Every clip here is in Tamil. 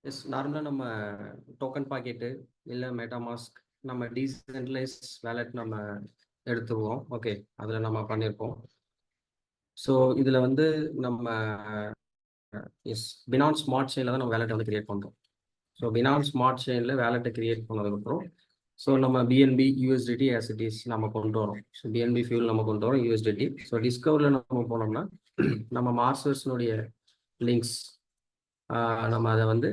எஸ் நார்மலாக நம்ம டோக்கன் பாக்கெட்டு இல்லை மெட்டாமாஸ்க் நம்ம டீசென்ட்ரலைஸ் வேலட் நம்ம எடுத்துருவோம். ஓகே, அதில் நம்ம பண்ணியிருப்போம். ஸோ இதில் வந்து நம்ம பினான்ஸ் ஸ்மார்ட் செயினில் தான் நம்ம வேலெட்டை வந்து கிரியேட் பண்ணுறோம். ஸோ பினான்ஸ் ஸ்மார்ட் செயினில் வேலெட்டை கிரியேட் பண்ணதுக்கப்புறம் ஸோ நம்ம பிஎன்பி யூஎஸ்டிடி ஆசிட்டிஸ் நம்ம கொண்டு வரோம். ஸோ பிஎன்பி ஃபியூல் நம்ம கொண்டு வரோம் யூஎஸ்டிடி. ஸோ டிஸ்கவரில் நம்ம போனோம்னா நம்ம மாஸ்டர்ஸ்னுடைய லிங்க்ஸ் நம்ம அதை வந்து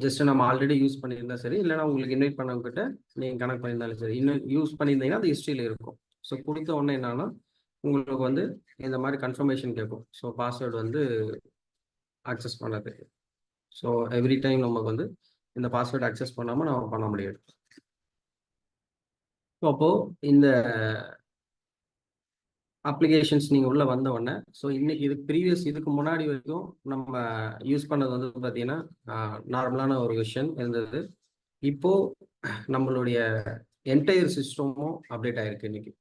ஜஸ்ட் நம்ம ஆல்ரெடி யூஸ் பண்ணியிருந்தா சரி, இல்லைனா உங்களுக்கு இன்வைட் பண்ணவங்கிட்ட நீங்கள் கனெக்ட் பண்ணியிருந்தாலும் சரி, இன்னும் யூஸ் பண்ணியிருந்தீங்கன்னா அது ஹிஸ்ட்ரியில் இருக்கும். ஸோ கொடுத்த உடனே என்னன்னா உங்களுக்கு வந்து இந்த மாதிரி கன்ஃபர்மேஷன் கேட்கும். ஸோ பாஸ்வேர்டு வந்து அக்சஸ் பண்ணதுக்கு. ஸோ எவ்ரி டைம் நமக்கு வந்து இந்த பாஸ்வேர்டு அக்சஸ் பண்ணாமல் நம்ம பண்ண முடியாது. ஸோ அப்போது இந்த அப்ளிகேஷன்ஸ் நீங்கள் உள்ளே வந்த உடனே ஸோ இன்னைக்கு இதுக்கு முன்னாடி வரைக்கும் நம்ம யூஸ் பண்ணது வந்து பார்த்தீங்கன்னா நார்மலான ஒரு விஷயம் இருந்தது. இப்போது நம்மளுடைய என்டையர் சிஸ்டமும் அப்டேட் ஆகிருக்கு இன்னைக்கு.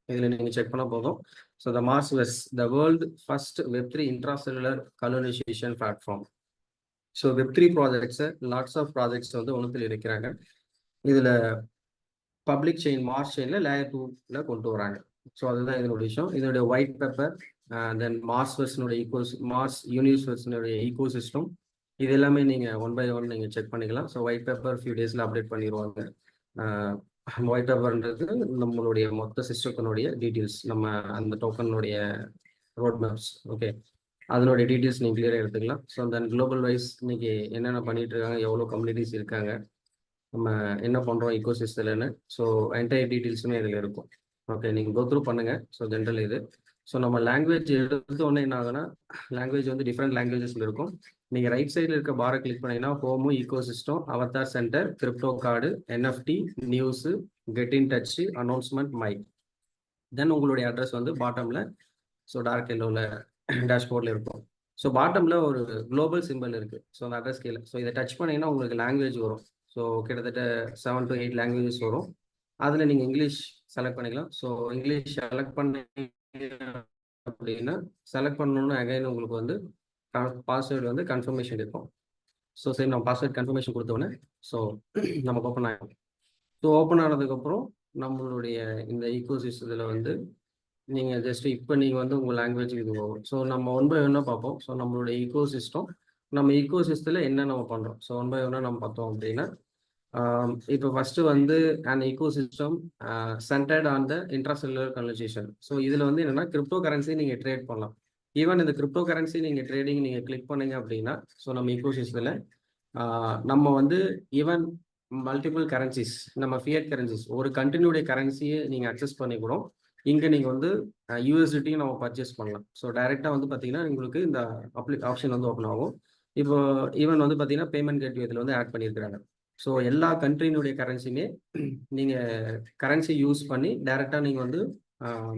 இதில் நீங்கள் செக் பண்ண போதும். So the Marsverse the world first வெப்3 இன்ட்ராசெல்லுலர் கலோனைசேஷன் பிளாட்ஃபார்ம். ஸோ வெப்3 ப்ராஜெக்ட்ஸை லாட்ஸ் ஆஃப் ப்ராஜெக்ட்ஸ் வந்து ஒன்றுத்தில் இருக்கிறாங்க. இதில் பப்ளிக் செயின் மார்ச் செயினில் லேயர் 2ல கொண்டு வராங்க. ஸோ அதுதான் இதனோட விஷயம். இதனுடைய ஒயிட் பேப்பர், தென் மார்ஸ்வெஸ்னுடைய மார்ஸ் யூனிவர்ஸ்னுடைய ஈகோ சிஸ்டம், இது எல்லாமே நீங்கள் ஒன் பை ஒன் நீங்கள் செக் பண்ணிக்கலாம். ஸோ ஒயிட் பேப்பர் ஃபியூ டேஸில் அப்டேட் பண்ணிடுவாங்க. ஒயிட் பேப்பர்ன்றது நம்மளுடைய மொத்த சிஸ்டத்தினுடைய டீட்டெயில்ஸ், நம்ம அந்த டோக்கனுடைய ரோட் மேப்ஸ். ஓகே, அதனுடைய டீட்டெயில்ஸ் நீங்கள் கிளியராக எடுத்துக்கலாம். ஸோ தென் குளோபல் வைஸ் இன்னைக்கு என்னென்ன பண்ணிட்டு இருக்காங்க, எவ்வளோ கம்யூனிட்டிஸ் இருக்காங்க, நம்ம என்ன பண்ணுறோம் ஈகோ சிஸ்டம்லன்னு, ஸோ என்டையர் டீட்டெயில்ஸுமே இதில் இருக்கும். ஓகே, நீங்கள் கோ த்ரூ பண்ணுங்கள். ஸோ ஜென்ரல் இது. ஸோ நம்ம லாங்குவேஜ் எடுத்த உடனே என்ன ஆகுனா, லாங்குவேஜ் வந்து டிஃப்ரெண்ட் லாங்குவேஜஸில் இருக்கும். நீங்கள் ரைட் சைடில் இருக்க பாரை கிளிக் பண்ணிங்கன்னா home, eco system, avatar center, crypto card, NFT, news, get in touch, announcement, mic. Then உங்களுடைய அட்ரஸ் வந்து பாட்டமில் ஸோ டார்க் எல்லோவில் டேஷ்போர்டில் இருக்கும். ஸோ பாட்டமில் ஒரு குளோபல் சிம்பிள் இருக்குது. ஸோ அந்த அட்ரஸ் கீழே ஸோ இதை டச் பண்ணிங்கன்னா உங்களுக்கு லாங்குவேஜ் வரும். ஸோ கிட்டத்தட்ட 7 to 8 லாங்குவேஜஸ் வரும். அதில் நீங்கள் இங்கிலீஷ் செலக்ட் பண்ணிக்கலாம். ஸோ இங்கிலீஷ் செலக்ட் பண்ணி அப்படின்னா செலக்ட் பண்ணணும்னு அகைன் உங்களுக்கு வந்து பாஸ்வேர்டு வந்து கன்ஃபர்மேஷன் இருக்கும். ஸோ சரி, நம்ம பாஸ்வேர்ட் கன்ஃபர்மேஷன் கொடுத்தோன்னே ஸோ நமக்கு ஓப்பன் ஆகும். ஸோ ஓப்பன் ஆனதுக்கப்புறம் நம்மளுடைய இந்த ஈகோ சிஸ்டத்தில் வந்து நீங்கள் ஜஸ்ட் இப்போ நீங்கள் வந்து உங்கள் லாங்குவேஜ் இது வரும். ஸோ நம்ம ஒன் பை ஒன்னாக பார்ப்போம். ஸோ நம்மளுடைய ஈகோ சிஸ்டம், நம்ம ஈகோ சிஸ்டத்தில் என்ன நம்ம பண்ணுறோம், ஸோ ஒன் பை ஒன்னாக நம்ம பார்த்தோம் அப்படின்னா இப்போ ஃபஸ்ட்டு வந்து and ecosystem centred on the intracellular conversation. So இதில் வந்து என்னென்னா கிரிப்டோ கரன்சி நீங்கள் ட்ரேட் பண்ணலாம். ஈவன் இந்த கிரிப்டோ கரன்சி நீங்கள் ட்ரேடிங் நீங்கள் கிளிக் பண்ணீங்க அப்படின்னா ஸோ நம்ம ஈகோ சிஸ்டத்தில் நம்ம வந்து ஈவன் மல்டிபிள் கரன்சிஸ், நம்ம ஃபியட் கரன்சிஸ், ஒரு கண்ட்ரினுடைய கரன்சியை நீங்கள் அக்சஸ் பண்ணி கூட இங்கே நீங்கள் வந்து யூஎஸ்டியும் நம்ம பர்ச்சேஸ் பண்ணலாம். ஸோ டைரெக்டாக வந்து பார்த்தீங்கன்னா உங்களுக்கு இந்த ஆப்ஷன் வந்து ஓப்பன் ஆகும். இப்போ ஈவன் வந்து பார்த்தீங்கன்னா பேமெண்ட் கேட்வே இதில் வந்து ஆட் பண்ணியிருக்கிறாங்க. ஸோ எல்லா கண்ட்ரினுடைய கரன்சியுமே நீங்கள் கரன்சி யூஸ் பண்ணி டைரெக்டாக நீங்கள் வந்து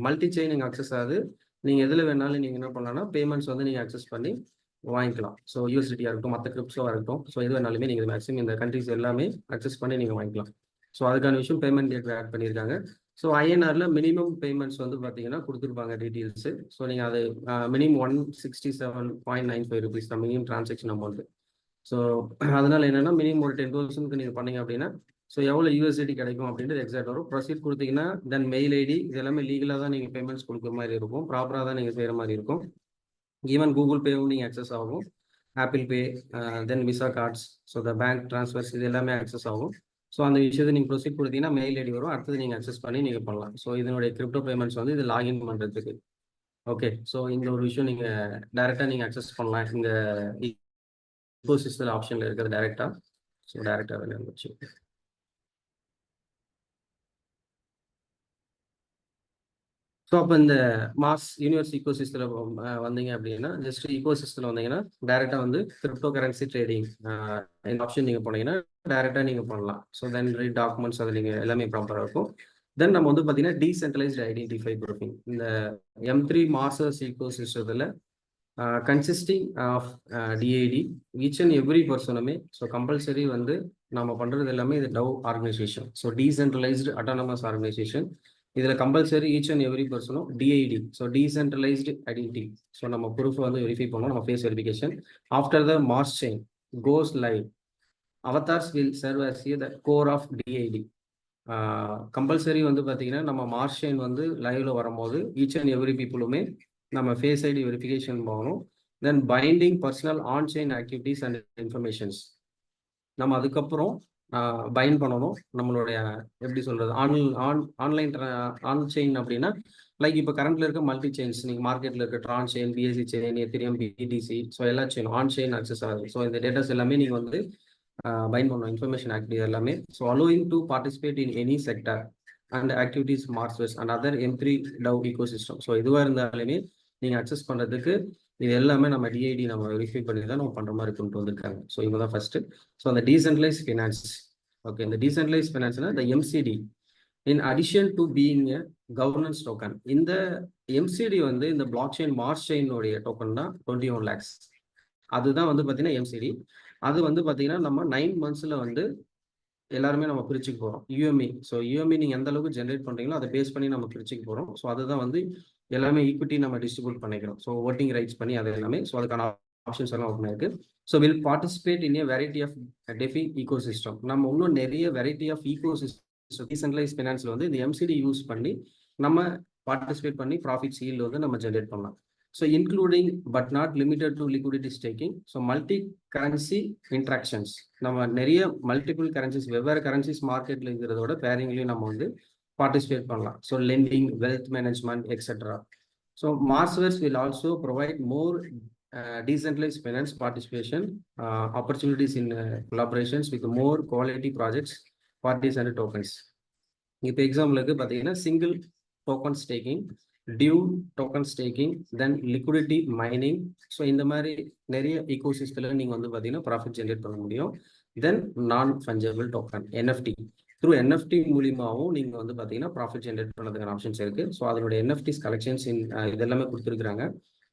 மல்டி செயின் நீங்கள் அக்சஸ் ஆகுது. நீங்கள் எதில் வேணாலும் நீங்கள் என்ன பண்ணலாம்னா பேமெண்ட்ஸ் வந்து நீங்கள் அக்சஸ் பண்ணி வாங்கிக்கலாம். ஸோ யூஎஸ்டியாக இருக்கட்டும், மற்ற கிரிப்டோவாக இருக்கட்டும், ஸோ எது வேணாலுமே நீங்கள் மேக்ஸிமம் இந்த கண்ட்ரிஸ் எல்லாமே அக்சஸ் பண்ணி நீங்கள் வாங்கிக்கலாம். ஸோ அதுக்கான விஷயம் பேமெண்ட் கேட்வே ஆட் பண்ணியிருக்காங்க. ஸோ ஐஎன்ஆரில் மினிமம் பேமெண்ட்ஸ் வந்து பார்த்தீங்கன்னா கொடுத்துருப்பாங்க டீட்டெயில்ஸு. ஸோ நீங்கள் அது மினிமம் 167.95 rupees தான் மினிமம் டிரான்சாக்ஷன் அமௌண்ட்டு. ஸோ அதனால் என்னென்னா மினிமம் ஒரு 10,000க்கு நீங்கள் பண்ணீங்க அப்படின்னா ஸோ எவ்வளோ யூஎஸ்டி கிடைக்கும் அப்படின்றது எக்ஸாக்ட் வரும். ப்ரொசீட் கொடுத்தீங்கன்னா தென் மெயில் ஐடி இது எல்லாமே லீகலாக தான் நீங்கள் பேமெண்ட்ஸ் கொடுக்குற மாதிரி இருக்கும், ப்ராப்பராக தான் நீங்கள் செய்கிற மாதிரி இருக்கும். ஈவன் கூகுள் பேவும் நீங்கள் அக்சஸ் ஆகும், Apple Pay, then Visa cards, so the bank transfers இது எல்லாமே அக்சஸ் ஆகும். ஸோ அந்த விஷயத்தை நீங்கள் ப்ரொசீட் கொடுத்தீங்கன்னா மெயில் ஐடி வரும், அடுத்தது நீங்கள் அக்சஸ் பண்ணி நீங்கள் பண்ணலாம். ஸோ இதனுடைய கிரிப்டோ பேமெண்ட்ஸ் வந்து இது லாகின் பண்ணுறதுக்கு. ஓகே, ஸோ இந்த ஒரு விஷயம் நீங்கள் டைரெக்டாக நீங்கள் அக்சஸ் பண்ணலாம். இந்த ஈகோ சிஸ்டம் ஆப்ஷனில் இருக்கிறது டைரெக்டாக. ஸோ டைரெக்டாக வெளியே வந்துச்சு. ஸோ அப்போ இந்த மாஸ் யூனிவர்ஸ் ஈகோ சிஸ்டத்தில் வந்தீங்க அப்படின்னா ஜஸ்ட் ஈகோ சிஸ்டத்தில் வந்தீங்கன்னா டைரெக்டாக வந்து கிரிப்டோ கரன்சி ட்ரேடிங் இந்த ஆப்ஷன் நீங்கள் போனீங்கன்னா டைரெக்டாக நீங்கள் பண்ணலாம். ஸோ தென் டாக்குமெண்ட்ஸ் அது நீங்கள் எல்லாமே ப்ராப்பராக இருக்கும். தென் நம்ம வந்து பார்த்தீங்கன்னா டீசென்ட்ரலைஸ்டு ஐடென்டிஃபை குரூப்பிங் இந்த M3 மாஸ்டர்ஸ் ஈகோ சிஸ்டத்தில் consisting of DID each and every பர்சனுமே. ஸோ கம்பல்சரி வந்து நம்ம பண்ணுறது எல்லாமே இது DAO organisation. So decentralised autonomous organisation. இதில் கம்பல்சரி ஈச் அண்ட் எவ்ரி பர்சனும் DID, so decentralised identity. So நம்ம ப்ரூஃப் வந்து வெரிஃபை பண்ணணும், நம்ம face verification. After the Mars chain goes live, avatars will serve as the core of DID. Compulsory வந்து பார்த்தீங்கன்னா நம்ம மார்ச் செயின் வந்து லைவ்ல வரும்போது ஈச் அண்ட் எவ்ரி பீப்புளுமே நம்ம ஃபேஸ் ஐடி வெரிஃபிகேஷன் போகணும். Then binding personal on chain activities and informations நம்ம அதுக்கப்புறம் பைண்ட் பண்ணணும். நம்மளுடைய எப்படி சொல்றது, ஆன்லைன் ஆன் செயின் அப்படின்னா லைக் இப்போ கரண்ட்ல இருக்க மல்டி செயின்ஸ், நீங்கள் மார்க்கெட்டில் இருக்க Tron chain, BSC chain, Ethereum, BTC, so எல்லா செயின் ஆன் செயின் அக்சஸ் ஆகுது. ஸோ இந்த டேட்டாஸ் எல்லாமே நீங்கள் வந்து பைண்ட் பண்ணணும், இன்ஃபர்மேஷன் ஆக்டிவிட்டி எல்லாமே. So allowing to participate in any sector and activities marsverse and other M3 tau ego system. So எதுவாக இருந்தாலுமே நீங்கள் அக்சஸ் பண்ணுறதுக்கு இது எல்லாமே நம்ம டிஐடி நம்ம வெரிஃபை பண்ணி தான் நம்ம பண்ணுற மாதிரி கொண்டு வந்திருக்காங்க. ஸோ இவங்க தான் ஃபர்ஸ்ட். ஸோ அந்த டீசென்ட்ரலைஸ் ஃபினான்ஸ், ஓகே, இந்த டீசென்ட்ரலைஸ் ஃபினான்ஸ்னா இந்த MCT in addition to being a governance token. இந்த எம்சிடி வந்து இந்த பிளாக் செயின் மார்ச் செயினுடைய டோக்கன் தான் 21 lakhs. அதுதான் வந்து பார்த்தீங்கன்னா எம்சிடி. அது வந்து பார்த்தீங்கன்னா நம்ம 9 months வந்து எல்லாருமே நம்ம பிரிச்சுக்க போகிறோம். யூஎம்இ, ஸோ யூஎம்இ நீங்கள் எந்த அளவுக்கு ஜென்ரேட் பண்ணுறீங்களோ அதை பேஸ் பண்ணி நம்ம பிரிச்சுக்க போகிறோம். ஸோ அதுதான் வந்து எல்லாமே ஈக்விட்டி நம்ம டிஸ்ட்ரிபியூட் பண்ணிக்கிறோம். ஸோ ஓட்டிங் ரைட்ஸ் பண்ணி அது எல்லாமே. ஸோ அதுக்கான ஆப்ஷன்ஸ் எல்லாம் ஓப்பன் ஆயிருக்கு. So will participate in a variety of DeFi ecosystem. நம்ம இன்னும் நிறைய variety of ecosystem decentralize ஃபினான்ஸில் வந்து இந்த எம்சிடி யூஸ் பண்ணி நம்ம பார்ட்டிசிபேட் பண்ணி ப்ராஃபிட் சீல் வந்து நம்ம ஜென்ரேட் பண்ணலாம். So including but not limited to liquidity staking. So multi currency interactions, நம்ம நிறைய மல்டிபிள் கரன்சிஸ், வெவ்வேறு கரன்சிஸ் மார்க்கெட்டில் இருக்கிறதோட பேரிங்லையும் நம்ம வந்து பார்ட்டிசிபேட் பண்ணலாம். So lending, wealth management, etcetera. So marsverse will also provide more decentralized finance participation opportunities in collaborations with more quality projects, parties and tokens. இப்போ எக்ஸாம்பிளுக்கு பார்த்தீங்கன்னா single token staking, dual token staking, then liquidity mining. So இந்த மாதிரி நிறைய ஈகோசிஸ்டத்தில் நீங்கள் வந்து பார்த்தீங்கன்னா ப்ராஃபிட் ஜென்ரேட் பண்ண முடியும். Then non fungible token NFT, through NFT மூலியமாகவும் நீங்கள் வந்து பார்த்தீங்கன்னா ப்ராஃபிட் ஜென்ரேட் பண்ணுறதுக்கான ஆப்ஷன்ஸ் இருக்குது. ஸோ அதனுடைய என்எஃப்டிஸ் கலெக்ஷன்ஸ் இது எல்லாமே கொடுத்துருக்குறாங்க.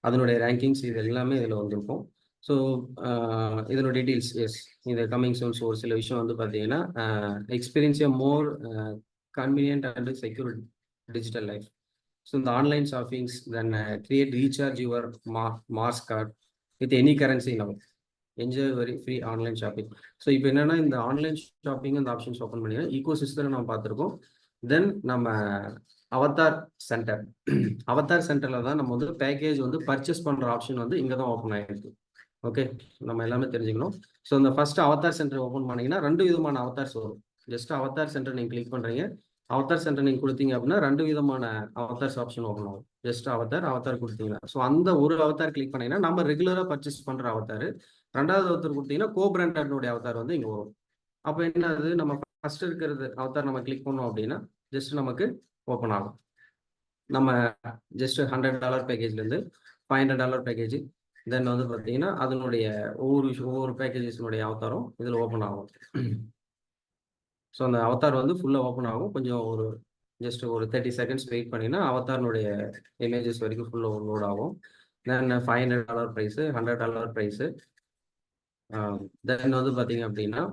அதனுடைய ரேங்கிங்ஸ் இது எல்லாமே இதில் வந்திருக்கும். ஸோ இதனோட டீட்டெயில்ஸ் எஸ் இந்த கம்மிங் சோன்ஸ் ஒரு சில விஷயம் வந்து பார்த்தீங்கன்னா experience more convenient and secure digital life. So in the online shoppings, then create recharge your Mars card with any currency now. Enjoy very free online shopping. So இப்போ என்னன்னா இந்த ஆன்லைன் ஷாப்பிங் அந்த ஆப்ஷன்ஸ் ஓப்பன் பண்ணி ஈகோ சிஸ்டம் நம்ம பார்த்துருக்கோம். தென் நம்ம அவதார் சென்டர், அவதார் சென்டரில் தான் நம்ம வந்து பேக்கேஜ் வந்து பர்ச்சேஸ் பண்ணுற ஆப்ஷன் வந்து இங்கே தான் ஓப்பன் ஆகிருக்கு. ஓகே, நம்ம எல்லாமே தெரிஞ்சுக்கணும். ஸோ இந்த ஃபர்ஸ்ட் அவதார் சென்டர் ஓப்பன் பண்ணிங்கன்னா 2 விதமான அவதார்ஸ் வரும். ஜஸ்ட் அவதார் சென்டர் நீங்கள் கிளிக் பண்ணுறீங்க, அவதார் சென்டர் நீங்கள் கொடுத்தீங்க அப்படின்னா 2 விதமான அவதார்ஸ் ஆப்ஷன் ஓப்பன் ஆகும். ஜஸ்ட் அவதார் கொடுத்தீங்கன்னா, ஸோ அந்த ஒரு அவதார் கிளிக் பண்ணீங்கன்னா நம்ம ரெகுலராக பர்ச்சேஸ் பண்ணுற அவதார், 2வது அவதார் கொடுத்தீங்கன்னா கோ பிராண்டனுடைய அவதார் வந்து இங்கே வரும். அப்போ என்னது, நம்ம ஃபர்ஸ்ட் இருக்கிறது அவதார் நம்ம கிளிக் பண்ணோம் அப்படின்னா ஜஸ்ட் நமக்கு ஓப்பன் ஆகும். நம்ம ஜஸ்ட் $100 பேக்கேஜ்லேருந்து $500 பேக்கேஜ், தென் வந்து பார்த்தீங்கன்னா அதனுடைய ஒவ்வொரு பேக்கேஜஸ்னுடைய அவதாரம் இதில் ஓப்பன் ஆகும். ஸோ அந்த அவதார் வந்து ஃபுல்லாக ஓப்பன் ஆகும். கொஞ்சம் ஒரு ஜஸ்ட் ஒரு 30 seconds வெயிட் பண்ணினா அவதாரினுடைய இமேஜஸ் வரைக்கும் ஃபுல்லாக லோட் ஆகும். தென் $500 ப்ரைஸு, $100 ப்ரைஸு, தென் வந்து பார்த்தீங்க அப்படின்னா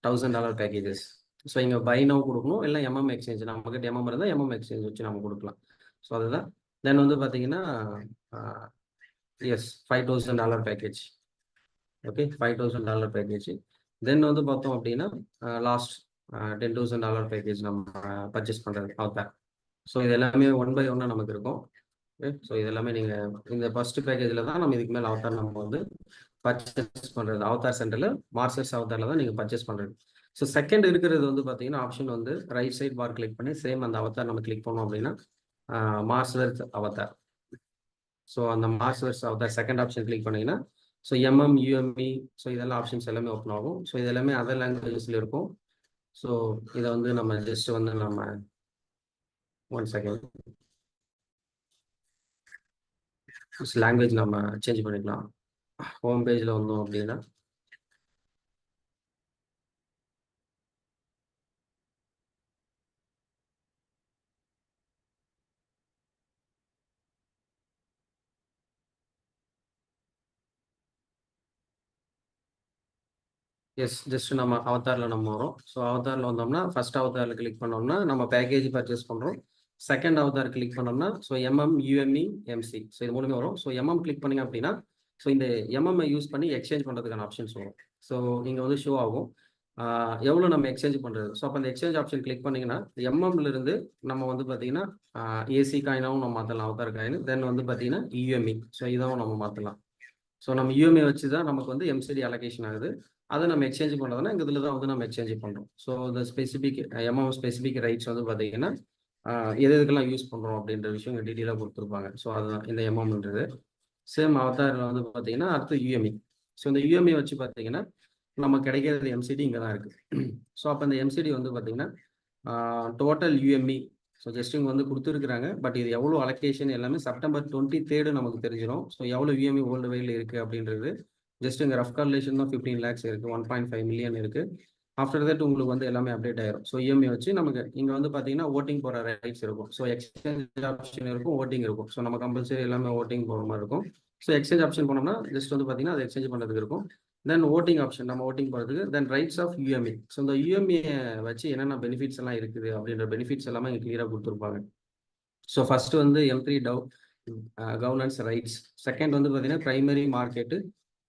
$1000 பேக்கேஜஸ். ஸோ இங்கே பை நவ் கொடுக்கணும், இல்லை எம்எம் எக்ஸ்சேஞ்ச், நம்மக்கிட்ட எம்எம் இருந்தால் எம்எம் எக்ஸ்சேஞ்ச் வச்சு நம்ம கொடுக்கலாம். ஸோ அதுதான். தென் வந்து பார்த்தீங்கன்னா எஸ் $5000 பேக்கேஜ். Okay, $5000 package. தென் வந்து பார்த்தோம் அப்படின்னா லாஸ்ட் $10,000 பேக்கேஜ் நம்ம பர்ச்சேஸ் பண்ணுறது அவதார். ஸோ இது எல்லாமே 1 by 1 நமக்கு இருக்கும். ஓகே, ஸோ இது எல்லாமே நீங்கள் இந்த ஃபர்ஸ்ட் பேக்கேஜில் தான் நம்ம இதுக்கு மேலே அவதார் நம்ம வந்து பர்ச்சேஸ் பண்ணுறது. அவதார் சென்டரில் மார்சர்ஸ் அவதாரில் தான் நீங்கள் பர்ச்சேஸ் பண்ணுறது. ஸோ செகண்ட் இருக்கிறது வந்து பார்த்தீங்கன்னா ஆப்ஷன் வந்து ரைட் சைட் பார் கிளிக் பண்ணி சேம் அந்த அவதார் நம்ம கிளிக் பண்ணோம் அப்படின்னா மார்சர்ஸ் அவதார். ஸோ அந்த மார்சர்ஸ் அவதார் செகண்ட் ஆப்ஷன் கிளிக் பண்ணீங்கன்னா ஸோ எம்எம், யூஎம்இ, ஸோ இதெல்லாம் ஆப்ஷன்ஸ் எல்லாமே ஓப்பன் ஆகும். ஸோ இது எல்லாமே அதர் லாங்குவேஜஸில் இருக்கும். ஸோ இதை வந்து நம்ம ஜஸ்ட் வந்து நம்ம 1 second லாங்குவேஜ் நம்ம சேஞ்ச் பண்ணிக்கலாம். ஹோம் பேஜில் வந்தோம் அப்படின்னா எஸ், ஜஸ்ட் நம்ம அவதாரில் நம்ம வரோம். ஸோ அவதாரில் வந்தோம்னா ஃபர்ஸ்ட் அவதாரில் கிளிக் பண்ணோம்னா நம்ம பேக்கேஜ் பர்ச்சேஸ் பண்ணுறோம். செகண்ட் அவதார் கிளிக் பண்ணோம்னா so MM, UME, MC, so இது மூணுமே வரும். ஸோ எம்எம் கிளிக் பண்ணிங்க அப்படின்னா ஸோ இந்த எம்எம்ஐ யூஸ் பண்ணி எக்ஸ்சேஞ்ச் பண்ணுறதுக்கான ஆப்ஷன்ஸ் வரும். ஸோ இங்கே வந்து ஷோ ஆகும் எவ்வளோ நம்ம எக்ஸ்சேஞ்ச் பண்ணுறது. ஸோ அப்போ அந்த எக்ஸ்சேஞ்ச் ஆப்ஷன் கிளிக் பண்ணிங்கன்னா எம்எம்லேருந்து நம்ம வந்து பார்த்தீங்கன்னா ஏசி காயினாகவும் நம்ம மாற்றலாம், அவதார் காயின். தென் வந்து பார்த்தீங்கன்னா யூஎம்இ, ஸோ இதாகவும் நம்ம மாற்றலாம். ஸோ நம்ம யூஎம்ஏ வச்சு தான் நமக்கு வந்து எம்சிடி அலோகேஷன் ஆகுது. அதை நம்ம எக்ஸ்சேஞ்ச் பண்ணுறதுனா இங்கே இதில் தான் வந்து நம்ம எக்ஸ்சேஞ்ச் பண்ணுறோம். ஸோ இந்த ஸ்பெசிஃபிக் எம்எம் ஸ்பெசிஃபிக் ரைட்ஸ் வந்து பார்த்தீங்கன்னா எது எதுக்கெல்லாம் யூஸ் பண்ணுறோம் அப்படின்ற விஷயம் இங்கே டீட்டெயிலாக கொடுத்துருப்பாங்க. ஸோ அதுதான் இந்த எம்எம்ன்றது. சேம் அவதாரில் வந்து பார்த்தீங்கன்னா அடுத்து யூஎம்இ. ஸோ இந்த யூஎம்ஏ வச்சு பார்த்தீங்கன்னா நம்ம கிடைக்கிறது எம்சிடி இங்கே தான் இருக்குது. ஸோ அப்போ இந்த எம்சிடி வந்து பார்த்தீங்கன்னா டோட்டல் யூஎம்இ ஸோ ஜஸ்ட் இங்கே வந்து கொடுத்துருக்குறாங்க. பட் இது எவ்வளோ அலோகேஷன் எல்லாமே செப்டம்பர் 23 நமக்கு தெரிஞ்சிடும். ஸோ எவ்வளோ யூஎம்இ வேர்ல்டு வைடில் இருக்குது அப்படின்றது ஜஸ்ட் இங்கே ரஃப் கால்குலேஷன் தான் 15 lakhs இருக்குது, 1.5 million இருக்குது. ஆஃப்டர் தட் உங்களுக்கு வந்து எல்லாமே அப்டேட் ஆயிரும். ஸோ இஎம்ஐ வச்சு நமக்கு இங்கே வந்து பார்த்தீங்கன்னா ஓட்டிங் போகிற ரைட்ஸ் இருக்கும். ஸோ எக்ஸ்சேஞ்ச் ஆப்ஷன் இருக்கும், ஓட்டிங் இருக்கும். ஸோ நம்ம கம்பல்சரி எல்லாமே ஓட்டிங் போகிற மாதிரி இருக்கும். ஸோ எக்ஸ்சேஞ்ச் ஆப்ஷன் போனோம்னா ஜஸ்ட் வந்து பார்த்தீங்கன்னா அதை எக்ஸ்சேஞ்ச் பண்ணுறதுக்கு இருக்கும். தென் ஓட்டிங் ஆப்ஷன், நம்ம ஓட்டிங் போகிறதுக்கு. தென் ரைட்ஸ் ஆஃப் யூஎம்ஏ. ஸோ இந்த யூஎம்ஏ வச்சு என்னென்ன பெனிஃபிட்ஸ் எல்லாம் இருக்குது அப்படின்ற பெனிஃபிட்ஸ் எல்லாமே இங்கே கிளியராக கொடுத்துருப்பாங்க. ஸோ ஃபர்ஸ்ட் வந்து M3 கவர்னன்ஸ் ரைட்ஸ். செகண்ட் வந்து பார்த்தீங்கன்னா பிரைமரி மார்க்கெட்டு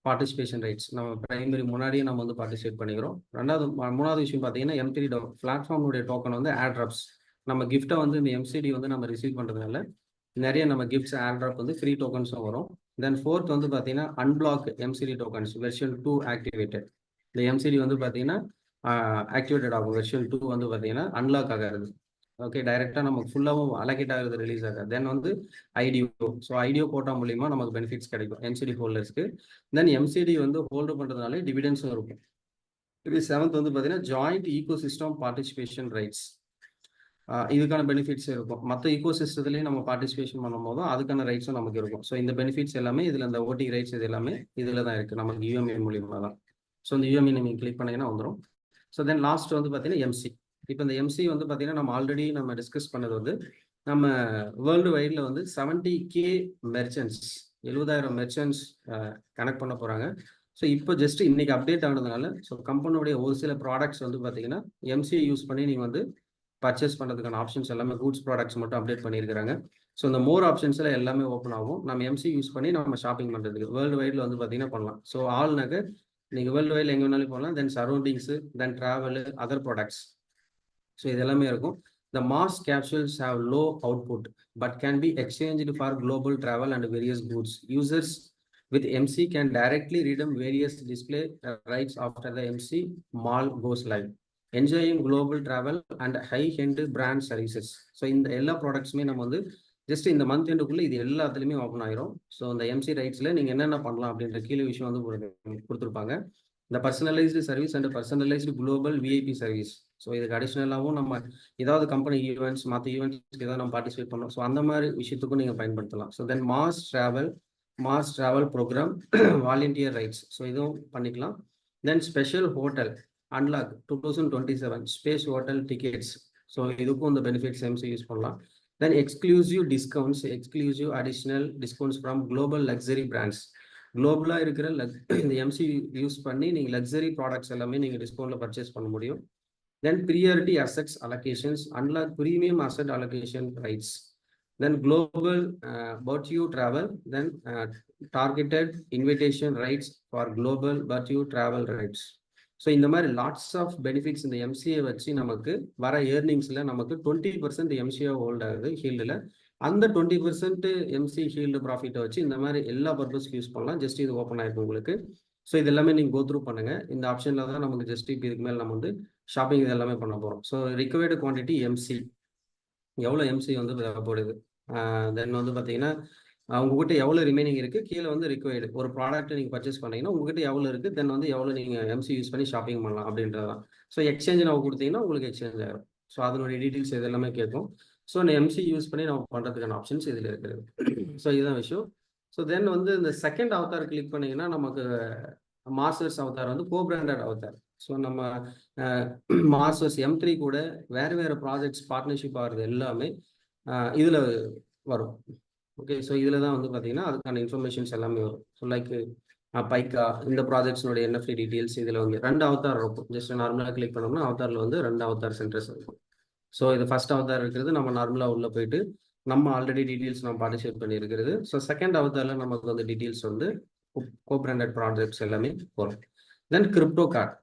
பார்ட்டிசிபேஷன் ரைட்ஸ். நம்ம பிரைமரி முன்னாடியே நம்ம வந்து பார்ட்டிசிபேட் பண்ணிக்கிறோம். மூணாவது விஷயம் பார்த்தீங்கன்னா M3 பிளாட்ஃபார்முடைய டோக்கன் வந்து ஏர்ட்ராப்ஸ். நம்ம கிஃப்ட்டை வந்து இந்த எம்சிடி வந்து நம்ம ரிசீவ் பண்ணுறதுனால நிறைய நம்ம கிஃப்ட்ஸ் ஏர்ட்ராப் வந்து ஃப்ரீ டோக்கன்ஸும் வரும். தென் ஃபோர்த் வந்து பார்த்தீங்கன்னா unblock MCT tokens version 2 activated. இந்த எம்சிடி வந்து பார்த்தீங்கன்னா ஆக்டிவேட்டட் ஆகும். வெர்ஷன் 2 வந்து பார்த்தீங்கன்னா அன்லாக் ஆகிறது. ஓகே, டைரெக்டாக நமக்கு ஃபுல்லாகவும் அலோகேட் ஆகிறது, ரிலீஸ் ஆகாது. தென் வந்து ஐடிஓ. ஸோ ஐடிஓ போட்டா மூலியமாக நமக்கு பெனிஃபிட்ஸ் கிடைக்கும் எம்சிடி ஹோல்டர்ஸ்க்கு. தென் எம்சிடி வந்து ஹோல்டு பண்ணுறதுனாலே டிவிடென்ஸும் இருக்கும். இது செவன்த் வந்து பார்த்தீங்கன்னா joint eco system participation rights. இதுக்கான பெனிஃபிட்ஸ் இருக்கும். மற்ற ஈகோ சிஸ்டத்துலேயும் நம்ம பார்ட்டிசிபேஷன் பண்ணும் போதும் அதுக்கான ரைட்ஸும் நமக்கு இருக்கும். ஸோ இந்த பெனிஃபிட்ஸ் எல்லாமே இதில் இந்த ஓட்டி ரைட்ஸ் இது எல்லாமே இதில் தான் இருக்குது, நமக்கு யூஎம்ஏ மூலியமாக தான். ஸோ இந்த யூஎம்ஏ நீங்கள் கிளிக் பண்ணிங்கன்னா வந்துடும். ஸோ தென் லாஸ்ட் வந்து பார்த்தீங்கன்னா எம்சி. இப்போ இந்த எம்சி வந்து பார்த்தீங்கன்னா நம்ம ஆல்ரெடி நம்ம டிஸ்கஸ் பண்ணது வந்து நம்ம வேர்ல்டு வைடில் வந்து 70K மெர்ச்சன்ட்ஸ், 70,000 மெர்ச்சன்ட்ஸ் கனெக்ட் பண்ண போகிறாங்க. ஸோ இப்போ ஜஸ்ட் இன்னைக்கு அப்டேட் ஆனதுனால ஸோ கம்பெனியோடைய ஒரு சில ப்ராடக்ட்ஸ் வந்து பார்த்தீங்கன்னா எம்சியை யூஸ் பண்ணி நீங்கள் வந்து பர்ச்சேஸ் பண்ணுறதுக்கான ஆப்ஷன்ஸ் எல்லாமே கூட்ஸ் ப்ராடக்ட்ஸ் மட்டும் அப்டேட் பண்ணியிருக்காங்க. ஸோ இந்த மோர் ஆப்ஷன்ஸில் எல்லாமே ஓப்பன் ஆகும். நம்ம எம்சி யூஸ் பண்ணி நம்ம ஷாப்பிங் பண்ணுறதுக்கு வேர்ல்டு வைடில் வந்து பார்த்தீங்கன்னா பண்ணலாம். ஸோ ஆல்னாக்க நீங்கள் வேர்ல்டு வைடில் எங்கே வேணாலும் போகலாம். தென் சரௌண்டிங்ஸு, தென் ட்ராவலு, அதர் ப்ராடக்ட்ஸ், ஸோ இது எல்லாமே இருக்கும். The mass capsules have low output but can be exchanged for global travel and various goods. Users with MC can directly redeem various display rights after the MC mall goes live, enjoying global travel and high-end brand services. So இந்த எல்லா ப்ராடக்ட்ஸுமே நம்ம வந்து ஜஸ்ட் இந்த மந்த் எண்டுக்குள்ளே இது எல்லாத்துலேயுமே ஓப்பன் ஆயிரும். ஸோ இந்த எம்சி ரைட்ஸில் நீங்கள் என்னென்ன பண்ணலாம் அப்படின்ற கீழே விஷயம் வந்து கொடுத்துருப்பாங்க. இந்த personalised service and personalised global VIP service. So இதுக்கு அடிஷ்னலாகவும் நம்ம ஏதாவது கம்பெனி ஈவெண்ட்ஸ், மற்ற ஈவெண்ட்ஸ்க்கு ஏதாவது நம்ம பார்ட்டிசிபேட் பண்ணோம். ஸோ அந்த மாதிரி விஷயத்துக்கும் நீங்கள் பயன்படுத்தலாம். So then mass travel program, volunteer rides, so இதுவும் பண்ணிக்கலாம். Then special hotel unlock 2027 space hotel tickets. So இதுக்கும் இந்த பெனிஃபிட்ஸ் எம்சி யூஸ் பண்ணலாம். Then exclusive discounts, exclusive additional discounts from global luxury brands. குளோபலாக இருக்கிற இந்த எம்சி யூஸ் பண்ணி நீங்கள் லக்ஸரி ப்ராடக்ட்ஸ் எல்லாமே நீங்கள் டிஸ்கவுண்ட்டில் பர்ச்சேஸ் பண்ண முடியும். Then priority assets allocations, unlock premium asset allocation rights. Then global virtue travel, then targeted invitation rights for global virtue travel rights. So இந்த மாதிரி லாட்ஸ் ஆஃப் பெனிஃபிட்ஸ் இந்த எம்சிஏ வச்சு நமக்கு வர ஏர்னிங்ஸில் நமக்கு 20% எம்சிஏ ஹோல்ட் ஆகுது ஹீல்டில். அந்த 20% எம்சி ஹீல்டு ப்ராஃபிட்டை வச்சு இந்த மாதிரி எல்லா பர்பஸ்க்கு யூஸ் பண்ணலாம். ஜஸ்ட் இது ஓப்பன் ஆகிருக்கும் உங்களுக்கு. ஸோ இது எல்லாமே நீங்கள் கோத்ரூ பண்ணுங்கள். இந்த ஆப்ஷனில் தான் நமக்கு ஜஸ்ட் இப்போ இதுக்கு மேலே நம்ம வந்து ஷாப்பிங் இது எல்லாமே பண்ண போகிறோம். ஸோ ரிக்வயர்டு குவான்டிட்டி எம்சி, எவ்வளோ எம்சி வந்து தேவைப்படுது. தென் வந்து பார்த்தீங்கன்னா உங்ககிட்ட எவ்வளோ ரிமைனிங் இருக்குது, கீழே வந்து ரிக்வயர்டு ஒரு ப்ராடக்ட் நீங்கள் பர்ச்சேஸ் பண்ணீங்கன்னா உங்ககிட்ட எவ்வளோ இருக்குது, தென் வந்து எவ்வளோ நீங்கள் எம்சி யூஸ் பண்ணி ஷாப்பிங் பண்ணலாம் அப்படின்றது தான். ஸோ எக்ஸ்சேஞ்ச் நம்ம கொடுத்தீங்கன்னா உங்களுக்கு எக்ஸ்சேஞ்ச் ஆகிடும். ஸோ அதனுடைய டீட்டெயில்ஸ் இது எல்லாமே கேட்கும். ஸோ இந்த எம்சி யூஸ் பண்ணி நம்ம பண்ணுறதுக்கான ஆப்ஷன்ஸ் இதில் இருக்கிறது. ஸோ இதுதான் விஷயம். ஸோ தென் வந்து இந்த செகண்ட் அவதார் கிளிக் பண்ணிங்கன்னா நமக்கு மாஸ்டர்ஸ் அவதார் வந்து கோ பிராண்டட் அவதார். ஸோ நம்ம மாஸ்டர்ஸ் M3 கூட வேறு ப்ராஜெக்ட்ஸ் பார்ட்னர்ஷிப் ஆகிறது எல்லாமே இதில் வரும். ஓகே, ஸோ இதில் தான் வந்து பார்த்தீங்கன்னா அதுக்கான இன்ஃபர்மேஷன்ஸ் எல்லாமே வரும். ஸோ லைக் பைக்கா இந்த ப்ராஜெக்ட்ஸ்னுடைய என்எஃப்டி டீட்டெயில்ஸ் இதில் வந்து 2 அவதார் இருக்கும். ஜஸ்ட் நார்மலாக கிளிக் பண்ணோம்னா அவதாரில் வந்து 2 அவதார் சென்டர்ஸ் இருக்கும். ஸோ இது ஃபர்ஸ்ட் அவதார் இருக்கிறது நம்ம நார்மலாக உள்ளே போயிட்டு நம்ம ஆல்ரெடி டீட்டெயில்ஸ் நம்ம பார்ட்டிசிபேட் பண்ணியிருக்கிறது. ஸோ செகண்ட் அவதாரில் நமக்கு வந்து டீட்டெயில்ஸ் வந்து கோ-பிராண்டட் ப்ராஜெக்ட்ஸ் எல்லாமே வரும். தென் கிரிப்டோ கார்டு.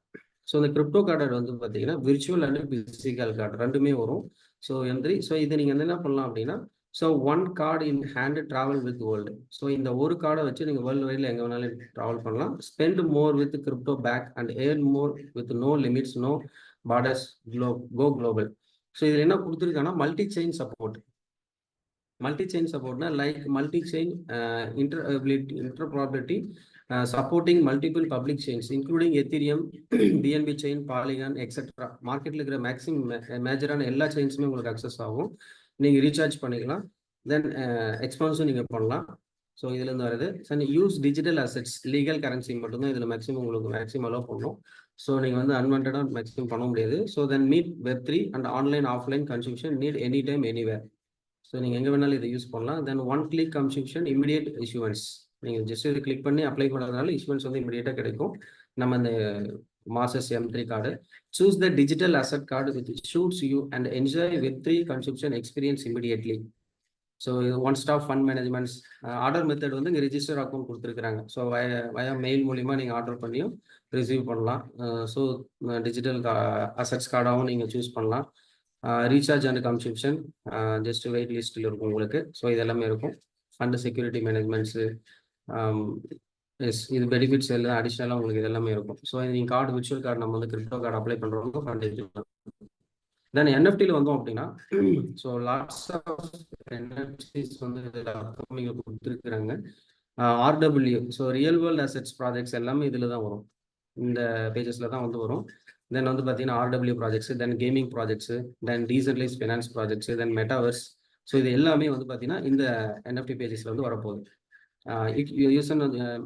ஸோ இந்த கிரிப்டோ கார்டு வந்து பார்த்தீங்கன்னா விர்ச்சுவல் அண்ட் பிசிக்கல் கார்டு ரெண்டுமே வரும். ஸோ M3 ஸோ இதை நீங்கள் வந்து என்ன பண்ணலாம் அப்படின்னா so 1 card in hand travel with world. So இந்த ஒரு கார்டை வச்சு நீங்கள் வேர்ல்டு வைடில் எங்கே வேணாலும் ட்ராவல் பண்ணலாம். Spend more with crypto back and earn more with no limits no borders go global. So இதில் என்ன கொடுத்துருக்காங்கன்னா multi chain support. Multi chain சப்போர்ட்னா like multi chain interoperability supporting multiple public chains including Ethereum, BNB chain, Polygon etcetera. மார்க்கெட்டில் இருக்கிற மேக்ஸிமம் மேஜரான எல்லா செயின்ஸுமே உங்களுக்கு அக்சஸ் ஆகும். நீங்கள் ரீசார்ஜ் பண்ணிக்கலாம். தென் எக்ஸ்பான்ஸும் நீங்கள் பண்ணலாம். ஸோ இதுலேருந்து வருது. Sir use digital assets legal currency மட்டும்தான் இதில் மேக்ஸிமம் உங்களுக்கு மேக்ஸிமம் அலோவ் பண்ணணும். ஸோ நீங்கள் வந்து அன்வான்டாக மேக்ஸிமம் பண்ண முடியாது. So then meet Web3 and online offline consumption need any time anywhere. So நீங்கள் எங்கே வேணாலும் இதை யூஸ் பண்ணலாம். Then 1 click consumption immediate issuance. நீங்கள் ஜஸ்ட் இது கிளிக் பண்ணி அப்ளை பண்ணுறதுனால இஷ்யூவன்ஸ் வந்து இமிடியேட்டாக கிடைக்கும். நம்ம இந்த masters M3 card choose the digital asset card with suits you and enjoy Web3 consumption experience immediately. So இது one stop fund managements. Order method வந்து இங்கே ரிஜிஸ்டர் அக்கௌண்ட் கொடுத்துருக்குறாங்க. ஸோ வயா மெயில் மூலிமா நீங்கள் ஆர்டர் பண்ணியும் ரிசீவ் பண்ணலாம். ஸோ டிஜிட்டல் அசட்ஸ் கார்டாகவும் நீங்கள் சூஸ் பண்ணலாம். Recharge and consumption just wait லிஸ்ட்டில் இருக்கும் உங்களுக்கு. ஸோ இது எல்லாமே இருக்கும். ஃபண்டு செக்யூரிட்டி மேனேஜ்மெண்ட்ஸு எஸ் இது பெனிஃபிட்ஸ் எல்லாம் அடிஷ்னலாக உங்களுக்கு இது எல்லாமே இருக்கும். ஸோ நீங்கள் கார்டு விர்ச்சுவல் கார்டு நம்ம வந்து கிரிப்டோ கார்டு அப்ளை பண்ணுறவங்க ஃபண்டு. தென் என்எஃப்டியில் வந்தோம் அப்படின்னா ஸோ லாட்ஸ் ஆஃப் என்எஃப்டிஸ் வந்து இதில் கொடுத்துருக்குறாங்க. RW so real world assets projects எல்லாமே இதில் தான் வரும். இந்த பேஜஸில் தான் வந்து வரும். தென் வந்து பார்த்தீங்கன்னா RW ப்ராஜெக்ட்ஸ், தென் கேமிங் ப்ராஜெக்ட்ஸ், தென் டீசென்ட்ரலைஸ் ஃபினான்ஸ் ப்ராஜெக்ட்ஸ், தென் மெட்டாவர்ஸ். ஸோ இது எல்லாமே வந்து பார்த்தீங்கன்னா இந்த NFT பேஜஸில் வந்து வரப்போகுது.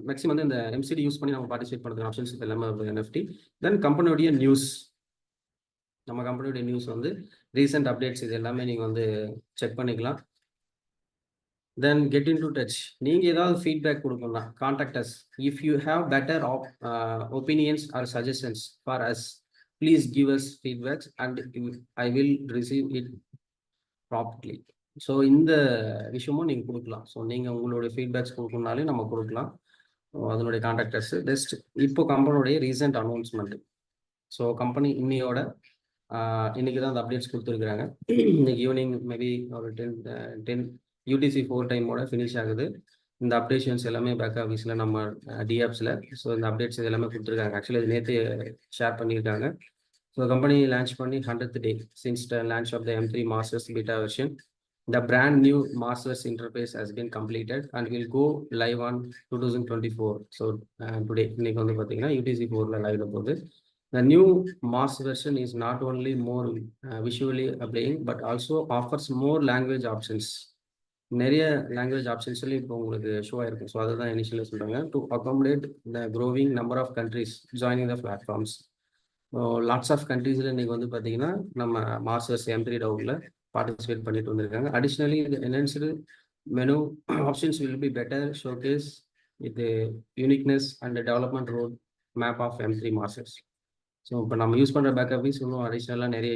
மேக்ஸிமம் வந்து இந்த MCD யூஸ் பண்ணி நம்ம பார்ட்டிசிபேட் பண்ணுறது ஆப்ஷன்ஸ் எல்லாமே NFT. தென் கம்பெனியோடைய நியூஸ், நம்ம கம்பெனியோடைய நியூஸ் வந்து ரீசெண்ட் அப்டேட்ஸ் இது எல்லாமே நீங்கள் வந்து செக் பண்ணிக்கலாம். Then get in to touch. நீங்கள் ஏதாவது ஃபீட்பேக் கொடுக்கணும்னா contact us. If you have better opinions or suggestions for us please give us feedbacks and I will receive it properly. So இந்த விஷயமும் நீங்கள் கொடுக்கலாம். ஸோ நீங்கள் உங்களுடைய ஃபீட்பேக்ஸ் கொடுக்கணுனாலே நம்ம கொடுக்கலாம். அதனுடைய கான்டாக்ட் அஸ். ஜஸ்ட் இப்போ கம்பெனியோடைய ரீசெண்ட் அனௌன்ஸ்மெண்ட். ஸோ கம்பெனி இன்னைக்கு தான் அந்த அப்டேட்ஸ் கொடுத்துருக்குறாங்க. இன்னைக்கு ஈவினிங் மேபி ஒரு 10 UTC 4 டைமோட ஃபினிஷ் ஆகுது. இந்த அப்டேஷன்ஸ் எல்லாமே பேக் ஆஃபீஸில் நம்ம டிஆப்ஸில். ஸோ இந்த அப்டேட்ஸ் இது எல்லாமே கொடுத்துருக்காங்க. ஆக்சுவலி இது நேற்று ஷேர் பண்ணியிருக்காங்க. ஸோ கம்பெனி லான்ச் பண்ணி 100th day since the launch of the M3 masters beta version. The brand new Masters interface has been completed and will go live on 2024. So today, இன்னைக்கு வந்து பார்த்தீங்கன்னா UTC 4ல லைவ்ல போகுது. The new Masters version is not only more visually appealing but also offers more language options. நிறைய லாங்குவேஜ் ஆப்ஷன்ஸ்லேயும் இப்போ உங்களுக்கு ஷோ ஆயிருக்கும். ஸோ அதுதான் இனிஷியலாக சொல்கிறாங்க. To accommodate the growing number of countries joining the platforms. Lots of கண்ட்ரீஸில் இன்றைக்கி வந்து பார்த்தீங்கன்னா நம்ம மாஸ்டர்ஸ் M3 டவுனில் பார்ட்டிசிபேட் பண்ணிட்டு வந்திருக்காங்க. அடிஷ்னலி இது enhanced menu options will be better showcase இது uniqueness and development road map of M3 masters. So இப்போ நம்ம யூஸ் பண்ணுற பேக் ஆஃபீஸ் இன்னும் அடிஷ்னலாக நிறைய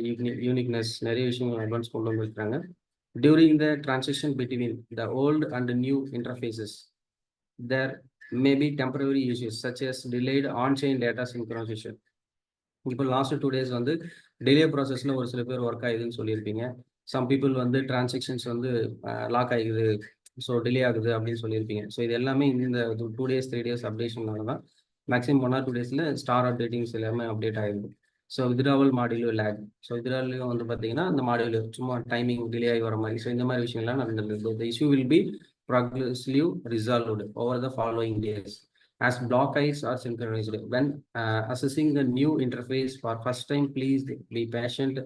யூனிக்னஸ் நிறைய விஷயங்கள் அட்வான்ஸ் கொண்டு வந்துருக்காங்க. During the transition between the old and new interfaces, there may be temporary issues such as delayed on-chain data synchronization. இப்போ லாஸ்ட் 2 days வந்து டிலே ப்ராசஸில் ஒரு சில பேர் ஒர்க் ஆகுதுன்னு சொல்லியிருப்பீங்க. சம் பீப்புள் வந்து டிரான்சாக்ஷன்ஸ் வந்து லாக் ஆகிடுது, ஸோ டிலே ஆகுது அப்படின்னு சொல்லியிருப்பீங்க. ஸோ இது எல்லாமே இந்த 2 days 3 days அப்டேஷனால தான் maximum 1 or 2 days star updatings எல்லாமே அப்டேட் ஆகிடுது. So withdrawal module lag. So வித்ராவலையும் வந்து பார்த்தீங்கன்னா இந்த மாடியூல் சும்மா டைமிங் டிலே ஆகி வர மாதிரி. ஸோ இந்த மாதிரி விஷயங்கள்லாம் நடந்துருக்கு. The issue will be progressively resolved over the following days as block eyes are synchronized. When assessing the new interface for first time, please be patient.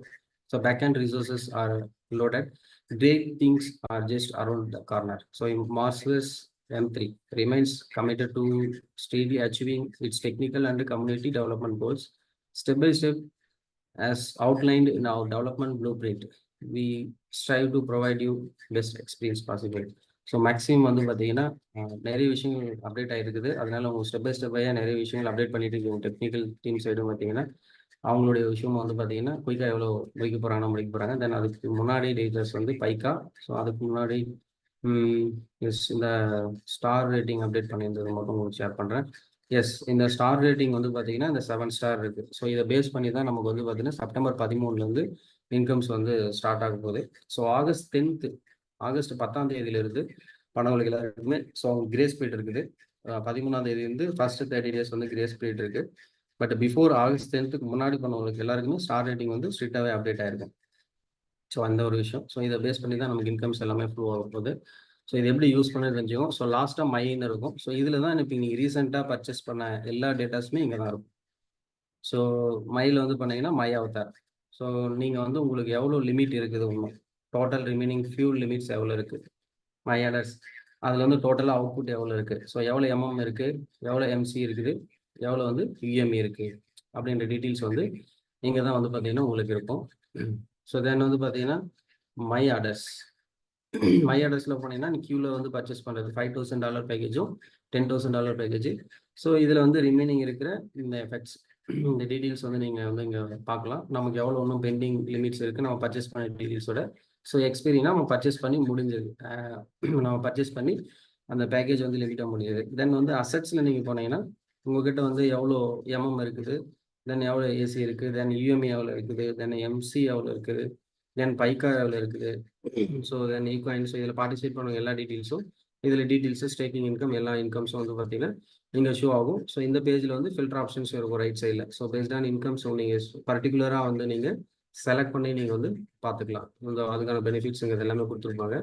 So backend resources are loaded. Great things are just around the corner. So Masters M3 remains committed to steadily achieving its technical and community development goals. Step by step, as outlined in our development blueprint, we strive to provide you best experience possible. So maximum வந்து பார்த்தீங்கன்னா நிறைய விஷயங்கள் அப்டேட் ஆகிருக்குது. அதனால அவங்க ஸ்டெப் பை ஸ்டெப்பாக நிறைய விஷயங்கள் அப்டேட் பண்ணிட்டு இருக்கோம். டெக்னிக்கல் டீம் சைடும் பார்த்தீங்கன்னா அவங்களுடைய விஷயமும் வந்து பார்த்தீங்கன்னா குயிக்காக எவ்வளோ முடிக்க போகிறாங்க. தென் அதுக்கு முன்னாடி டீச்சர்ஸ் வந்து பைக்கா. ஸோ அதுக்கு முன்னாடி இந்த ஸ்டார் ரேட்டிங் அப்டேட் பண்ணியிருந்தது மட்டும் உங்களுக்கு ஷேர் பண்ணுறேன். எஸ், இந்த ஸ்டார் ரேட்டிங் வந்து பார்த்தீங்கன்னா இந்த 7 ஸ்டார் இருக்குது. ஸோ இதை பேஸ் பண்ணி தான் நமக்கு வந்து பார்த்தீங்கன்னா செப்டம்பர் 13 இன்கம்ஸ் வந்து ஸ்டார்ட் ஆக போகுது. ஸோ ஆகஸ்ட் 10ஆம் தேதியிலிருந்து பணவர்கள் எல்லாருக்குமே ஸோ கிரேஸ் பீரியட் இருக்குது. 13ஆம் தேதி வந்து ஃபர்ஸ்ட் 30 டேஸ் வந்து கிரேஸ் பீரியட் இருக்கு. பட் பிஃபோர் ஆகஸ்ட் 10க்கு முன்னாடி பண்ணவங்களுக்கு எல்லாருக்குமே ஸ்டார் ரேட்டிங் வந்து ஸ்ட்ரிக்டாகவே அப்டேட் ஆயிருக்கும். ஸோ அந்த ஒரு விஷயம். ஸோ இதை பேஸ் பண்ணி தான் நமக்கு இன்கம்ஸ் எல்லாமே ஃப்ளோ ஆக போகுது. ஸோ இது எப்படி யூஸ் பண்ண தெரிஞ்சுக்கும். ஸோ லாஸ்ட்டாக மைன்னு இருக்கும். ஸோ இதில் தான் இப்போ நீங்கள் ரீசெண்டாக பர்ச்சேஸ் பண்ண எல்லா டேட்டாஸுமே இங்கே தான் இருக்கும். ஸோ மையில் வந்து பண்ணீங்கன்னா மை அவதார். ஸோ நீங்கள் வந்து உங்களுக்கு எவ்வளோ லிமிட் இருக்குது ஒன்றும் டோட்டல் ரிமைனிங் ஃபியூல் லிமிட்ஸ் எவ்வளோ இருக்குது மை ஆர்டர்ஸ். அதில் வந்து டோட்டலாக அவுட்புட் எவ்வளோ இருக்குது, ஸோ எவ்வளோ எம்எம் இருக்குது, எவ்வளோ எம்சி இருக்குது, எவ்வளோ வந்து யூஎம்இ இருக்குது அப்படின்ற டீட்டெயில்ஸ் வந்து இங்கே தான் வந்து பார்த்தீங்கன்னா உங்களுக்கு இருக்கும். ஸோ தென் வந்து பார்த்தீங்கன்னா மை ஆர்டர்ஸ். மை ஆர்டர்ஸில் போனீங்கன்னா நீ கியூவில் வந்து பர்ச்சேஸ் பண்ணுறது $5,000 பேக்கேஜும் $10,000 பேக்கேஜ். ஸோ இதில் வந்து ரிமைனிங் இருக்கிற இந்த எஃபெக்ட்ஸ் இந்த டீட்டெயில்ஸ் வந்து நீங்கள் வந்து இங்கே பார்க்கலாம். நமக்கு எவ்வளோ ஒன்றும் பெண்டிங் லிமிட்ஸ் இருக்குது நம்ம பர்ச்சேஸ் பண்ண டீட்டெயில்ஸோட. ஸோ எக்ஸ்பீரினா நம்ம பர்ச்சேஸ் பண்ணி முடிஞ்சது. நம்ம பர்ச்சேஸ் பண்ணி அந்த பேக்கேஜ் வந்து லிமிட்டாக முடியுது. தென் வந்து அசட்ஸில் நீங்கள் போனீங்கன்னா உங்ககிட்ட வந்து எவ்வளோ எம்எம் இருக்குது, தென் எவ்வளோ ஏசி இருக்குது, தென் யூஎம்இ எவ்வளோ இருக்குது, தென் எம்சி எவ்வளோ இருக்குது, தென் பைக்கா எவ்வளோ இருக்குது. ஸோ தென் ஈக்வாயின். ஸோ இதில் பார்ட்டிசிபேட் பண்ணுற எல்லா டீட்டெயில்ஸும் இதில் டீட்டெயில்ஸு ஸ்டேக்கிங் இன்கம் எல்லா இன்கம்ஸும் வந்து பார்த்தீங்கன்னா இங்கே ஷோ ஆகும். ஸோ இந்த பேஜில் வந்து ஃபில்டர் ஆப்ஷன்ஸ் இருக்கும் ரைட் சைடில். ஸோ பேஸ்ட் ஆன் இன்கம்ஸ் நீங்கள் பர்டிகுலராக வந்து நீங்கள் செலக்ட் பண்ணி நீங்கள் வந்து பார்த்துக்கலாம். இந்த அதுக்கான பெனிஃபிட்ஸ் இங்கே எல்லாமே கொடுத்துருப்பாங்க.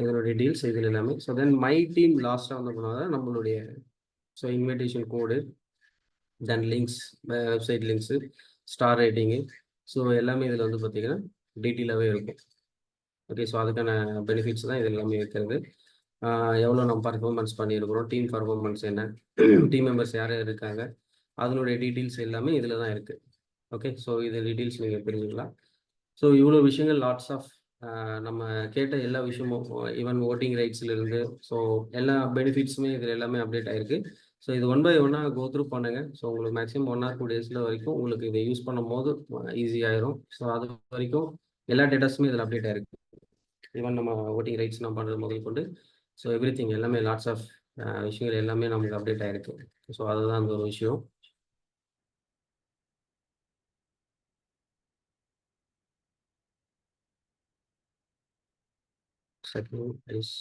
இதோட டீட்டெயில்ஸ் இதில் எல்லாமே. ஸோ தென் மை டீம் லாஸ்ட்டாக வந்து பண்ணுவாங்க நம்மளுடைய so invitation code, then links, website links, star rating. So எல்லாமே இதில் வந்து பார்த்தீங்கன்னா டீட்டெயிலாகவே இருக்கும். ஓகே, ஸோ அதுக்கான பெனிஃபிட்ஸ் தான் இது எல்லாமே இருக்கிறது. எவ்வளோ நம்ம பர்ஃபார்மன்ஸ் பண்ணியிருக்கிறோம், டீம் பர்ஃபார்மன்ஸ் என்ன, டீம் மெம்பர்ஸ் யார் யார் இருக்காங்க, அதனுடைய டீட்டெயில்ஸ் எல்லாமே இதில் தான் இருக்குது. ஓகே, ஸோ இது டீட்டெயில்ஸ் நீங்கள் தெரிஞ்சுக்கலாம். ஸோ இவ்வளோ விஷயங்கள் லாட்ஸ் ஆஃப் நம்ம கேட்ட எல்லா விஷயமும் ஈவன் ஓட்டிங் ரைட்ஸ்லேருந்து ஸோ எல்லா பெனிஃபிட்ஸுமே இதில் எல்லாமே அப்டேட் ஆயிருக்கு. ஸோ இது ஒன் பை ஒன்னாக கோ த்ரூ பண்ணுங்க. ஸோ உங்களுக்கு மேக்ஸிமம் 1 or 2 டேஸில் வரைக்கும் உங்களுக்கு இதை யூஸ் பண்ணும் போது ஈஸி ஆயிரும். ஸோ அது வரைக்கும் எல்லா டேட்டாஸுமே இதில் அப்டேட் ஆயிருக்கு. ஈவன் நம்ம ஓட்டிங் ரைட்ஸ் நம்ம பண்ணுறது முதல் கொண்டு ஸோ எவ்ரி திங் எல்லாமே லாட்ஸ் ஆஃப் விஷயங்கள் எல்லாமே நமக்கு அப்டேட் ஆயிருக்கு. ஸோ அதுதான் அந்த ஒரு விஷயம். Second is